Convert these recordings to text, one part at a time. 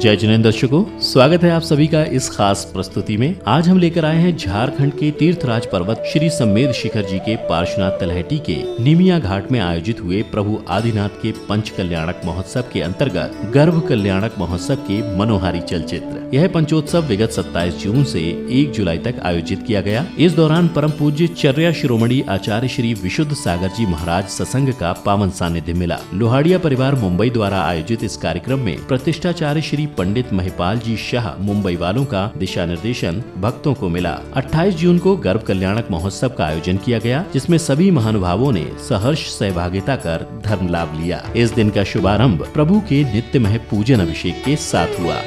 जय जिनेंद्र दर्शकों, स्वागत है आप सभी का इस खास प्रस्तुति में। आज हम लेकर आए हैं झारखंड के तीर्थराज पर्वत श्री सम्मेद शिखर जी के पार्श्वनाथ तलहटी के निमिया घाट में आयोजित हुए प्रभु आदिनाथ के पंच कल्याणक महोत्सव के अंतर्गत गर्भ कल्याणक महोत्सव के मनोहारी चलचित्र। यह पंचोत्सव विगत 27 जून से 1 जुलाई तक आयोजित किया गया। इस दौरान परम पूज्य चर्या शिरोमणि आचार्य श्री विशुद्ध सागर जी महाराज सत्संग का पावन सानिध्य मिला। लोहाड़िया परिवार मुंबई द्वारा आयोजित इस कार्यक्रम में प्रतिष्ठाचार्य श्री पंडित महिपाल जी शाह मुंबई वालों का दिशा निर्देशन भक्तों को मिला। 28 जून को गर्भ कल्याणक महोत्सव का आयोजन किया गया, जिसमें सभी महानुभावों ने सहर्ष सहभागिता कर धर्म लाभ लिया। इस दिन का शुभारंभ प्रभु के नित्यमय पूजन अभिषेक के साथ हुआ।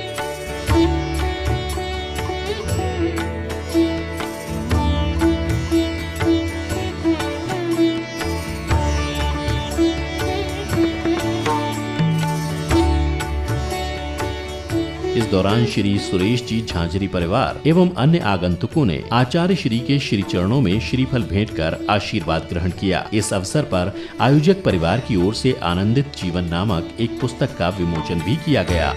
इस दौरान श्री सुरेश जी झांझरी परिवार एवं अन्य आगंतुकों ने आचार्य श्री के श्री चरणों में श्रीफल भेंट कर आशीर्वाद ग्रहण किया। इस अवसर पर आयोजक परिवार की ओर से आनंदित जीवन नामक एक पुस्तक का विमोचन भी किया गया।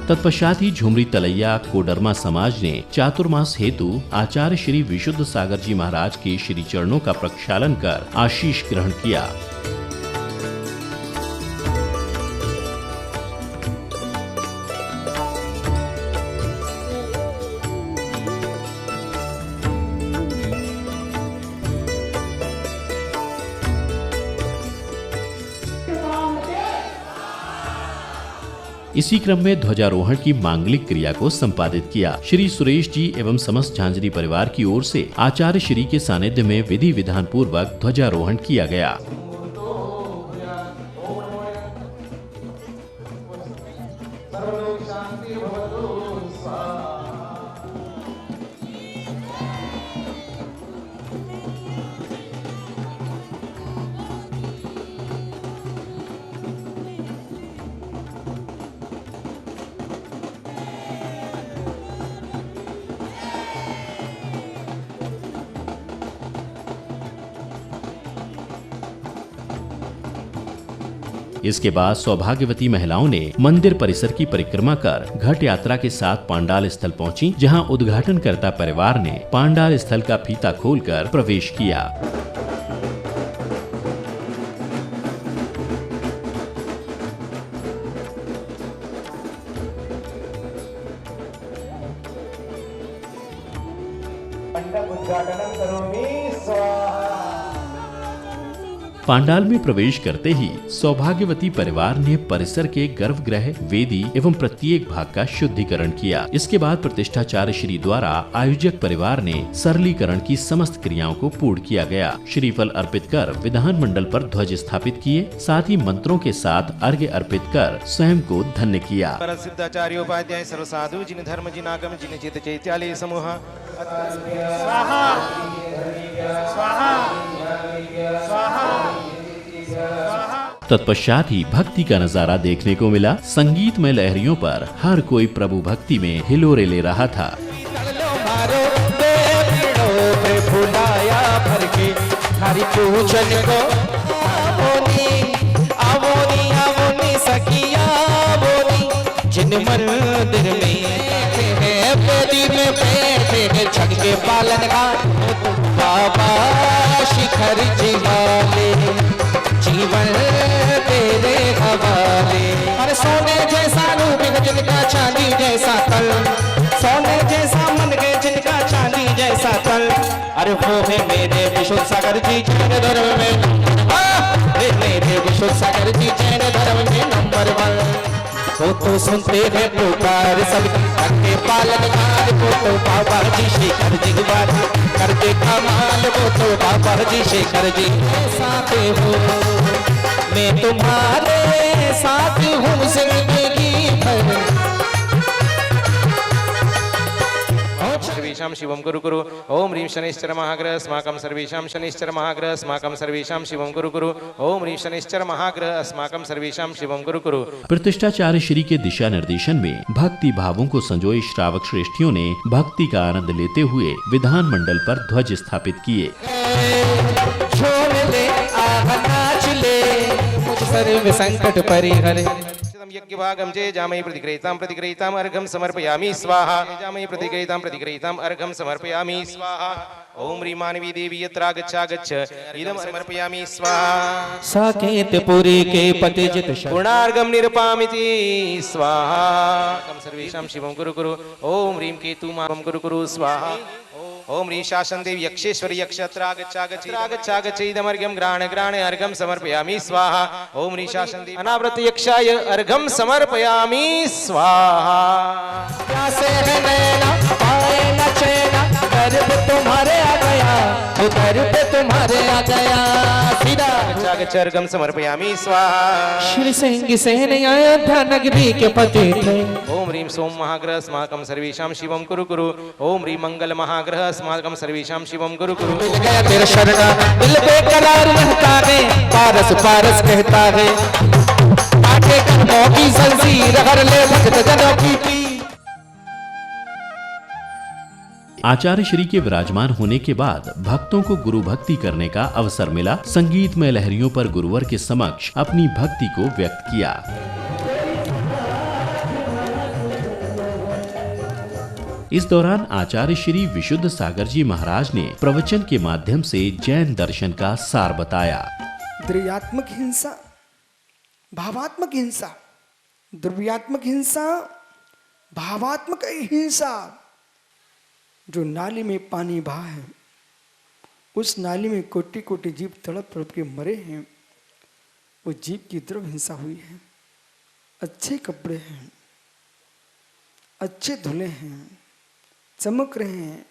तत्पश्चात ही झुमरी तलैया कोडरमा समाज ने चातुर्मास हेतु आचार्य श्री विशुद्ध सागर जी महाराज के श्री चरणों का प्रक्षालन कर आशीष ग्रहण किया। इसी क्रम में ध्वजारोहण की मांगलिक क्रिया को संपादित किया। श्री सुरेश जी एवं समस्त झांझरी परिवार की ओर से आचार्य श्री के सानिध्य में विधि विधान पूर्वक ध्वजारोहण किया गया। इसके बाद सौभाग्यवती महिलाओं ने मंदिर परिसर की परिक्रमा कर घट यात्रा के साथ पांडाल स्थल पहुंची, जहां उद्घाटनकर्ता परिवार ने पांडाल स्थल का फीता खोलकर प्रवेश किया। पांडाल में प्रवेश करते ही सौभाग्यवती परिवार ने परिसर के गर्भगृह, वेदी एवं प्रत्येक भाग का शुद्धिकरण किया। इसके बाद प्रतिष्ठाचार्य श्री द्वारा आयोजक परिवार ने सरलीकरण की समस्त क्रियाओं को पूर्ण किया गया। श्रीफल अर्पित कर विधान मंडल पर ध्वज स्थापित किए, साथ ही मंत्रों के साथ अर्घ्य अर्पित कर स्वयं को धन्य किया। प्रसिद्धाचार्य उपाध्याय सर्वसाधु जिन धर्म जिन आगम जिन चित चैत्यालय समूह तत्पश्चात ही भक्ति का नजारा देखने को मिला। संगीतमय लहरियों पर हर कोई प्रभु भक्ति में हिलोरे ले रहा था। शिखर जी वाले जीवन तेरे हवाले। अरे सोने जैसा रूप जिनका चांदी जैसा तल, सोने जैसा मन के जिनका चांदी जैसा तल। अरे वो है मेरे विशुद्ध सागर जी जैन धर्म में, मेरे विशुद्ध सागर जी जैन धर्म में नंबर 1। वो तो सुनते हैं पुकार सबकी करके पालनहार, वो तो बाबा जी शेखर जी बात करके कमाल। वो तो बाबा जी शेखर जी साथ हो, मैं तुम्हारे साथ हूँ जिंदगी भर। सर्वेषां शिवं गुरु गुरु। ओम ह्रीं शनैश्चर महाग्रह अस्माकं सर्वेषां शनैश्चर महाग्रह अस्माकं सर्वेषां शिवं गुरु गुरु। ओम ह्रीं शनैश्चर महाग्रह अस्माकं सर्वेषां शिवं गुरु गुरु। प्रतिष्ठाचार्य श्री के दिशा निर्देशन में भक्ति भावों को संजोए श्रावक श्रेष्ठियों ने भक्ति का आनंद लेते हुए विधान मंडल पर ध्वज स्थापित किए। सर्व संकट परिहर। यज्ञभागं चे जामयि प्रतिगृहीताम् अर्घं समर्पयामि स्वाहा। जामयि प्रतिगृहीताम् अर्घं समर्पयामि स्वाहा। ओम ह्रीं मानवी देवी यत्र गच्छ इदं समर्पयामि स्वाहा। साकेत पुरी के पतिजित पूर्णार्घं निरपामिति स्वाहा। सर्वेषां शिवं कुरु। ओम ह्रीं केतु मां कुरु स्वाहा। ओम ह्रीं शासन देवी यक्षेश्वरी यक्षत्र गच्छ इदमर्घ्यं ग्राण अर्घं समर्पयामि स्वाहा। ओम ह्रीं शासन देवी अनावृत यक्षाय अर्घं समर्पयामि स्वाहा। प्यासे है नैना पाए न चैना, दर पे तुम्हारे आ गया, दर पे तुम्हारे आ गया सीधा। गच्छ अर्घं समर्पयामि स्वाहा। श्री सिंह सेन अयोध्या नगरी के पति थे। ओम ह्रीं सोम महाग्रह अस्माकं सर्वेषां शिवं कुरु। ओम ह्रीं मंगल महाग्रह अस्माकं सर्वेषां शिवं कुरु। मिल गया तेरा शरणा, दिल बेकरार रहता है, पारस पारस कहता है, काटे कर्मों की जंजीर हर ले भक्त जनों की पीर। आचार्य श्री के विराजमान होने के बाद भक्तों को गुरु भक्ति करने का अवसर मिला। संगीतमय लहरियों पर गुरुवर के समक्ष अपनी भक्ति को व्यक्त किया। इस दौरान आचार्य श्री विशुद्ध सागर जी महाराज ने प्रवचन के माध्यम से जैन दर्शन का सार बताया। द्रव्यात्मक हिंसा, भावात्मक हिंसा, द्रव्यात्मक हिंसा, भावात्मक हिंसा। जो नाली में पानी बहा है, उस नाली में कोटि कोटि जीव तड़प तड़प के मरे हैं, वो जीव की द्रव्य हिंसा हुई है। अच्छे कपड़े हैं, अच्छे धुले हैं, चमक रहे हैं,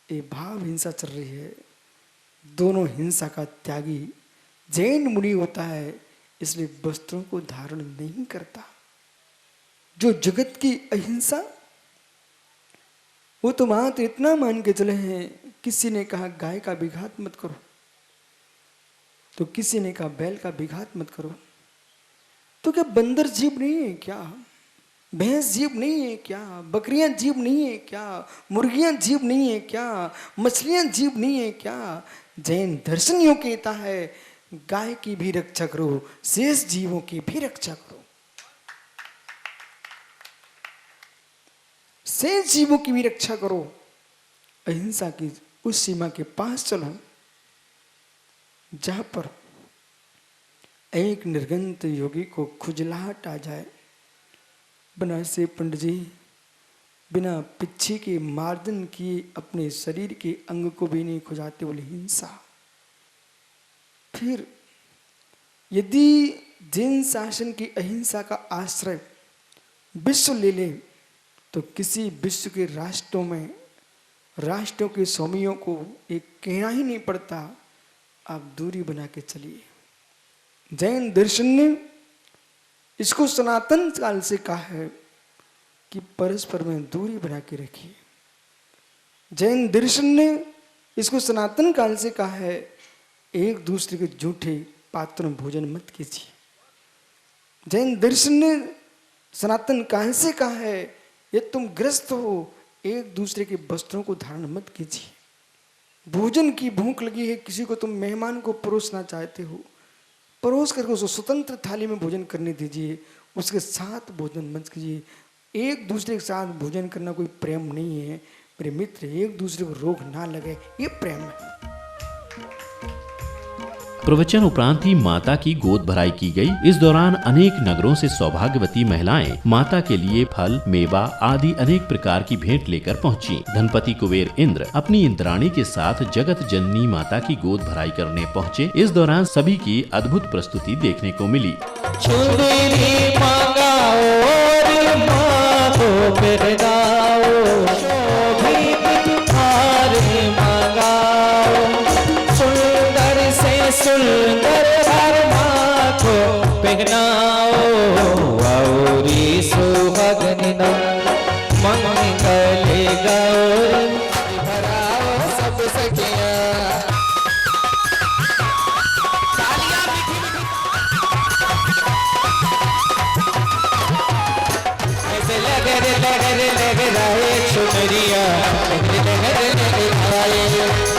ये भाव हिंसा चल रही है। दोनों हिंसा का त्यागी जैन मुनि होता है, इसलिए वस्त्रों को धारण नहीं करता। जो जगत की अहिंसा, वो तो मात्र इतना मान के चले हैं, किसी ने कहा गाय का विघात मत करो, तो किसी ने कहा बैल का विघात मत करो। तो क्या बंदर जीव नहीं है क्या? भैंस जीव नहीं है क्या? बकरियां जीव नहीं है क्या? मुर्गियां जीव नहीं है क्या? मछलियां जीव नहीं है क्या? जैन दर्शन यूं कहता है, गाय की भी रक्षा करो, शेष जीवों की भी रक्षा करो, शेष जीवों की भी रक्षा करो। अहिंसा की उस सीमा के पास चलो जहां पर एक निर्गंत योगी को खुजलाहट आ जाए। बनारसी पंडित जी बिना पिच्छे के मार्दन किए अपने शरीर के अंग को भी नहीं खुजाते, बोले हिंसा। फिर यदि जैन शासन की अहिंसा का आश्रय विश्व ले ले, तो किसी विश्व के राष्ट्रों में, राष्ट्रों के स्वामियों को एक कहना ही नहीं पड़ता, आप दूरी बना के चलिए। जैन दर्शन ने इसको सनातन काल से कहा है कि परस्पर में दूरी बना के रखिए। जैन दर्शन ने इसको सनातन काल से कहा है, एक दूसरे के जूठे पात्रों में भोजन मत कीजिए। जैन दर्शन ने सनातन काल से कहा है, यदि तुम ग्रस्त हो, एक दूसरे के वस्त्रों को धारण मत कीजिए। भोजन की भूख लगी है, किसी को तुम मेहमान को परोसना चाहते हो, परोस करके उसको स्वतंत्र थाली में भोजन करने दीजिए, उसके साथ भोजन मत कीजिए। एक दूसरे के साथ भोजन करना कोई प्रेम नहीं है मेरे मित्र, एक दूसरे को रोग ना लगे, ये प्रेम है। प्रवचन उपरांत ही माता की गोद भराई की गई। इस दौरान अनेक नगरों से सौभाग्यवती महिलाएं माता के लिए फल, मेवा आदि अनेक प्रकार की भेंट लेकर पहुंची। धनपति कुबेर इंद्र अपनी इंद्राणी के साथ जगत जननी माता की गोद भराई करने पहुंचे। इस दौरान सभी की अद्भुत प्रस्तुति देखने को मिली। सुंदर हर माँ को पहनाओ, औरी सुहागनी न मंगल गौर भराओ सब सखियाँ। ऐसे लग रहे चुनरिया, लग रहे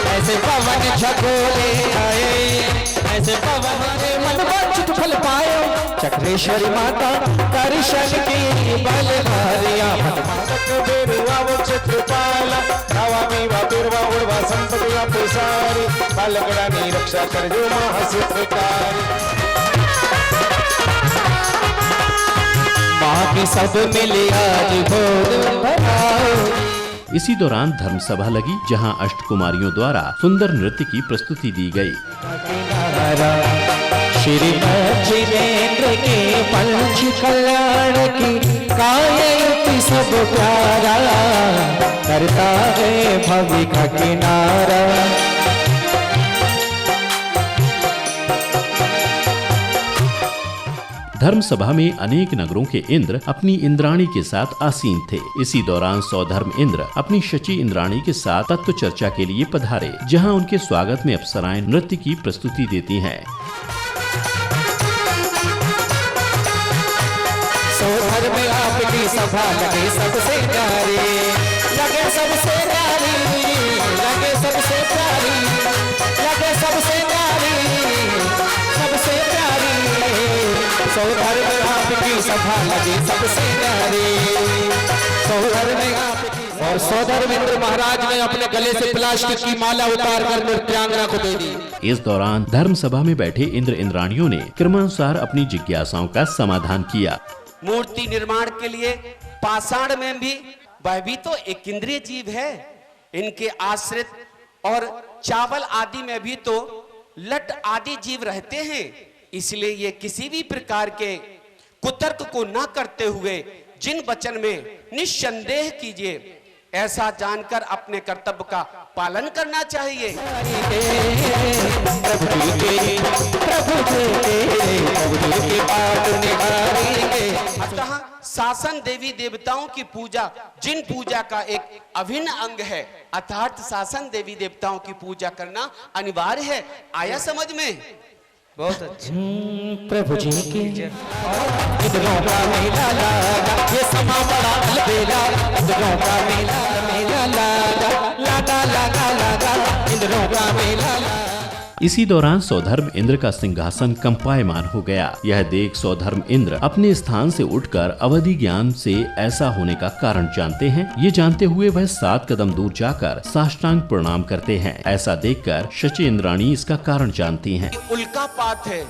ऐसे पवन झकोले आए, ऐसे पवन हरे मन वांछित फल पायो चक्रेश्वरी माता दर्शन की बलहारिया चित्रपाला गावा मेवा बिरवा उड़वा संपत्तिया पुसारी बालकड़ानी रक्षा कर जो महासूत्रकारी माँ की सब मिले आज भोग बनाओ। इसी दौरान धर्म सभा लगी, जहां अष्टकुमारियों द्वारा सुंदर नृत्य की प्रस्तुति दी गई। श्री जिनेन्द्र के पंच कल्याण की काययुक्ति सब प्यारा करता है भविका किनारा। धर्म सभा में अनेक नगरों के इंद्र अपनी इंद्राणी के साथ आसीन थे। इसी दौरान सौधर्म इंद्र अपनी शची इंद्राणी के साथ तत्व चर्चा के लिए पधारे, जहां उनके स्वागत में अप्सराएं नृत्य की प्रस्तुति देती हैं। सौधर्म में आपकी सभा लगे सबसे प्यारी, लगे सबसे प्यारी, लगे सबसे प्यारी, लगे सबसे प्यारी, सबसे प्यारी। सौधर्म आपकी सभा लगे सबसे प्यारी, सौधर्म आपकी। और सौधर्म इंद्र महाराज ने अपने गले से प्लास्टिक की माला उतार कर नृत्यांगना को दे दी। इस दौरान धर्म सभा में बैठे इंद्र इंद्राणियों ने क्रमानुसार अपनी जिज्ञासाओं का समाधान किया। मूर्ति निर्माण के लिए पाषाण में भी, वह भी तो एक इंद्रिय जीव है, इनके आश्रित, और चावल आदि में भी तो लट आदि जीव रहते हैं। इसलिए ये किसी भी प्रकार के कुतर्क को न करते हुए जिन वचन में निस्संदेह कीजिए, ऐसा जानकर अपने कर्तव्य का पालन करना चाहिए। अतः शासन देवी देवताओं की पूजा, जिन पूजा का एक अभिन्न अंग है, अर्थात शासन देवी देवताओं की पूजा करना अनिवार्य है। आया समझ में? बहुत अच्छा। प्रभु जी की इंद्रों का मेला लागा, ये समा बड़ा अलबेला। इंद्रों का मेला मेला लागा, लागा लागा लागा, इंद्रों का मेला लागा। इसी दौरान सौधर्म इंद्र का सिंहासन कंपायमान हो गया। यह देख सौधर्म इंद्र अपने स्थान से उठकर अवधि ज्ञान से ऐसा होने का कारण जानते हैं। ये जानते हुए वह 7 कदम दूर जाकर साष्टांग प्रणाम करते हैं। ऐसा देखकर शची इंद्राणी इसका कारण जानती हैं। उल्कापात है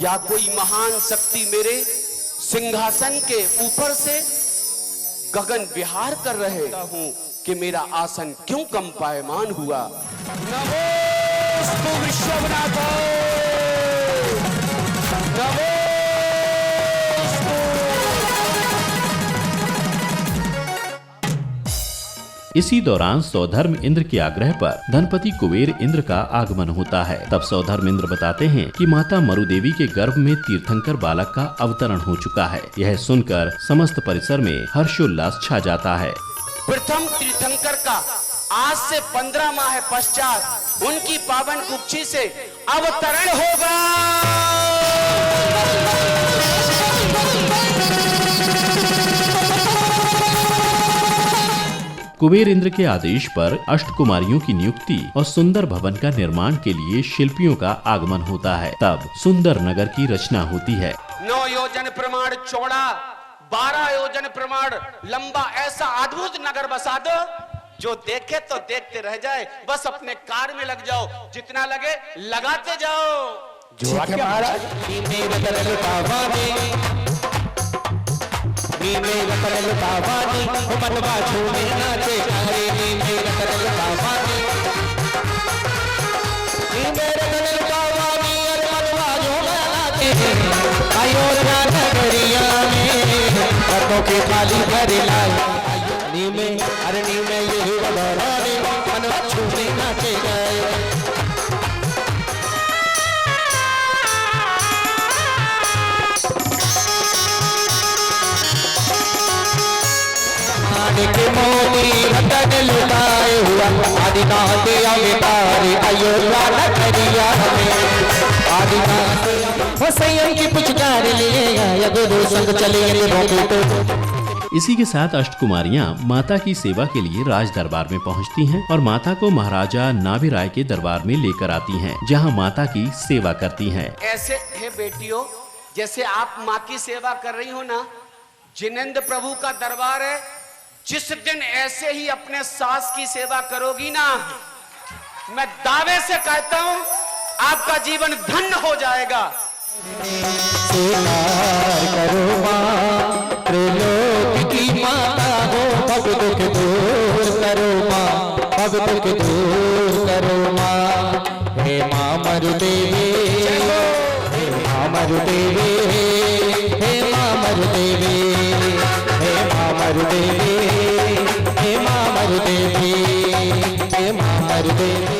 या कोई महान शक्ति मेरे सिंहासन के ऊपर से गगन विहार कर रहे हूँ कि मेरा आसन क्यों कंपायमान हुआ। नमोस्तु विश्वनाथाय, नमोस्तु। इसी दौरान सौधर्म इंद्र के आग्रह पर धनपति कुबेर इंद्र का आगमन होता है। तब सौधर्म इंद्र बताते हैं कि माता मरुदेवी के गर्भ में तीर्थंकर बालक का अवतरण हो चुका है। यह सुनकर समस्त परिसर में हर्षोल्लास छा जाता है। प्रथम तीर्थंकर का आज से 15 माह पश्चात उनकी पावन कुक्षी से अवतरण होगा। कुबेर इंद्र के आदेश पर अष्टकुमारियों की नियुक्ति और सुंदर भवन का निर्माण के लिए शिल्पियों का आगमन होता है। तब सुंदर नगर की रचना होती है। 9 योजन प्रमाण चौड़ा, 12 योजन प्रमाण लंबा ऐसा अद्भुत नगर बसा दो, जो देखे तो देखते रह जाए। बस अपने कार्य में लग जाओ, जितना लगे लगाते जाओ। महाराज मेरा करल बावानी, मनवा झूमे नाचे हरे। मेरा करल बावानी, मेरा करल बावानी, अरे मनवा झूमे नाचे। आयो नगरिया में हाथों के थाली भरे लाई। नी में अरे नी में ये बड़ानी, मनवा झूमे नाचे गए। के मोती रतन लुटाए हुआ आदिनाथ अवतारे अयोध्या नगरिया में। आदिनाथ हो संयम की पुचकार लिए गुरु संग चले तो इसी के साथ अष्टकुमारियां माता की सेवा के लिए राज दरबार में पहुंचती हैं और माता को महाराजा नाभिराय के दरबार में लेकर आती हैं, जहां माता की सेवा करती हैं। ऐसे है बेटियों, जैसे आप माँ की सेवा कर रही हो ना, जिनेंद्र प्रभु का दरबार है। जिस दिन ऐसे ही अपने सास की सेवा करोगी ना, मैं दावे से कहता हूं आपका जीवन धन्य हो जाएगा। स्वीकार करो माँ, त्रिलोक की माता हो, भव दुख दूर करो माँ, भव दुख दूर करो माँ। हे माँ मरुदेवी, हे माँ मरुदेवी, हे माँ मरुदेवी, हे माँ मरुदेवी, हे माँ मरुदेवी, हे माँ मरुदेवी।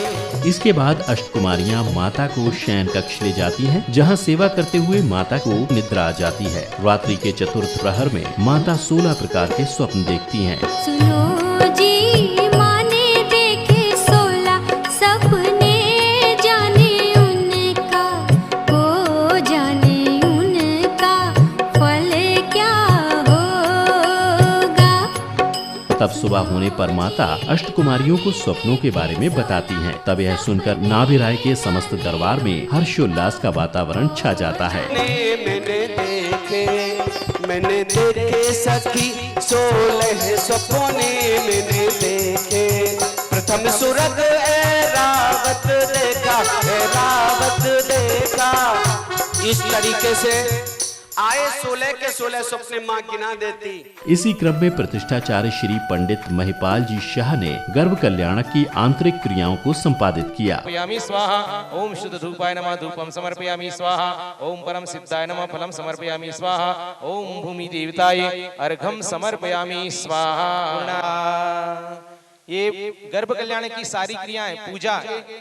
इसके बाद अष्टकुमारियां माता को शयन कक्ष ले जाती हैं, जहां सेवा करते हुए माता को निद्रा आ जाती है। रात्रि के चतुर्थ प्रहर में माता 16 प्रकार के स्वप्न देखती हैं। सुनो जी, माँ ने देखे 16 सपने, जाने उनका को जाने उनका फल क्या होगा। तब सुबह होने पर माता अष्टकुमारियों को स्वप्नों के बारे में बताती हैं। तब यह सुनकर नाभिराय के समस्त दरबार में हर्षोल्लास का वातावरण छा जाता है। मैंने देखे सखी 16 सपने, मैंने देखे प्रथम सूरत ऐरावत देखा, ऐरावत देखा। इस तरीके से आए 16 के 16 सपने माँ गिना देती। इसी क्रम में प्रतिष्ठाचार्य श्री पंडित महिपाल जी शाह ने गर्भ कल्याणक की आंतरिक क्रियाओं को संपादित किया। समर्पयामि स्वाहा। ओम शुद्ध धूपाय नमः धूपम समर्पयामि स्वाहा। ओम परम सिद्धाय नमः फलम समर्पयामि स्वाहा। ओम भूमि देवताय अर्घम समर्पयामि स्वाहा। ये गर्भ कल्याण की सारी क्रियाएं, पूजा,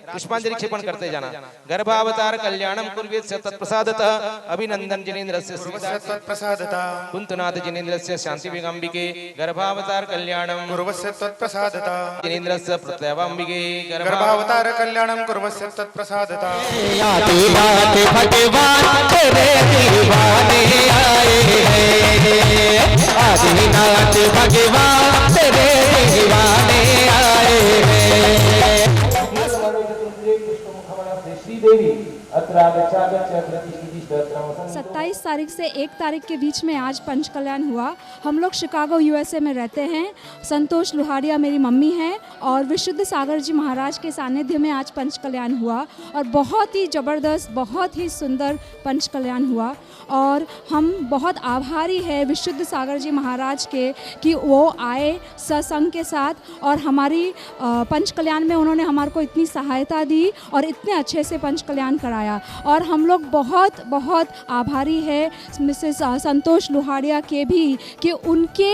पुष्पांजलि क्षेपण करते जाना। गर्भावतार कल्याणम कुर्वेत स तत्प्रसादतः, अभिनंदन जिनेन्द्रस्य तत्प्रसादता, कुंतनाथ जिनेन्द्रस्य शांति वेगांबिके गर्भावतार कल्याणम कुर्वस्य तत्प्रसादता, जिनेन्द्रस्य प्रत्यवांबिके गर्भावतार कल्याणम कुर्वस्य तत्प्रसादता। आदिनाथ भगवान तेरे दीवाने आए हैं, आदिनाथ भगवान तेरे दीवाने आए हैं। 27 तारीख से 1 तारीख के बीच में आज पंच कल्याण हुआ। हम लोग शिकागो यूएसए में रहते हैं। संतोष लुहारिया मेरी मम्मी हैं और विशुद्ध सागर जी महाराज के सानिध्य में आज पंच कल्याण हुआ और बहुत ही ज़बरदस्त, बहुत ही सुंदर पंच कल्याण हुआ। और हम बहुत आभारी है विशुद्ध सागर जी महाराज के कि वो आए सत्संग के साथ और हमारी पंच कल्याण में उन्होंने हमारे को इतनी सहायता दी और इतने अच्छे से पंच कल्याण कराया। और हम लोग बहुत बहुत आभारी है मिसेस संतोष लुहारिया के भी कि उनके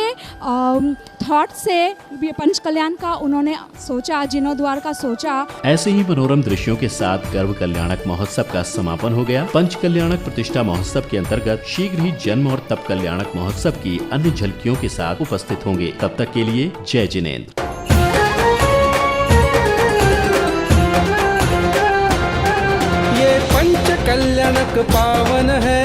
थॉट से पंच कल्याण का उन्होंने सोचा, जीर्णोद्वार का सोचा। ऐसे ही मनोरम दृश्यों के साथ गर्भ कल्याणक महोत्सव का समापन हो गया। पंच कल्याणक प्रतिष्ठा महोत्सव के अंतर्गत शीघ्र ही जन्म और तप कल्याणक महोत्सव की अन्य झलकियों के साथ उपस्थित होंगे। तब तक के लिए जय जिनेंद्र। ये पंच कल्याणक पावन है,